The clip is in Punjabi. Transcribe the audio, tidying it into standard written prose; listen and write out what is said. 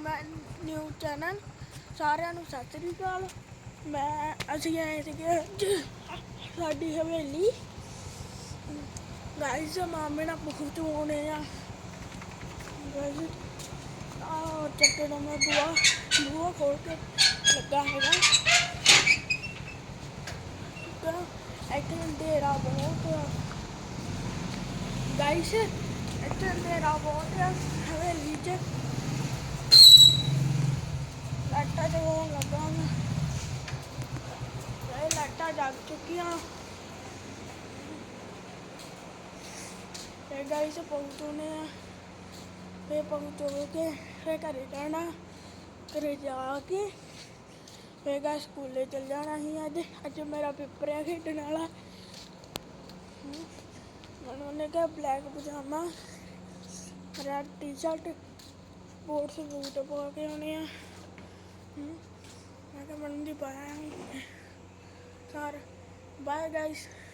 My new channel. ਸਾਰਿਆਂ ਨੂੰ ਸਤਿ ਸ੍ਰੀ ਅਕਾਲ। ਅਸੀਂ ਆਏ ਸੀਗੇ ਅੱਜ ਸਾਡੀ ਹਵੇਲੀ। ਗਾਈਸ ਮਾਮੇ ਨਾਲ ਪੁੱਛ ਚੁਆਉਣੇ ਆ। ਗਾਈਸ ਚੱਕੇ ਦਾ ਮੈਂ ਬੂਹਾ ਖੋਲ ਕੇ ਲੱਗਾ ਹੈਗਾ। ਇੱਥੇ ਅੰਧੇਰਾ ਬਹੁਤ ਆ ਗਾਈਸ, ਇੱਥੇ ਅੰਧੇਰਾ ਬਹੁਤ ਆ ਹਵੇਲੀ 'ਚ। ਲਾਈਟਾਂ ਜਗਾਉਣ ਲੱਗਾ ਮੈਂ। ਇਹ ਲਾਈਟਾਂ ਜਗ ਚੁੱਕੀਆਂ ਤੇ ਗਾਈਸ ਪਹੁੰਚਣੇ ਆ। ਫਿਰ ਪਹੁੰਚ ਕੇ ਫਿਰ ਘਰੇ ਜਾਣਾ। ਘਰੇ ਜਾ ਕੇ ਫਿਰ ਗਾਈਸ ਸਕੂਲੇ ਚੱਲ ਜਾਣਾ ਸੀ। ਅੱਜ ਮੇਰਾ ਪੇਪਰ ਆ ਖੇਡਣ ਵਾਲਾ। ਮੈਨੂੰ ਉਹਨੇ ਕਿਹਾ black pajama, red T shirt, sports boot ਪਾ ਕੇ ਆਉਣੇ ਆ। ਮੈਂ ਕਿਹਾ ਮੈਨੂੰ ਦੀ ਪਾਇਆ ਸਰ। Bye guys.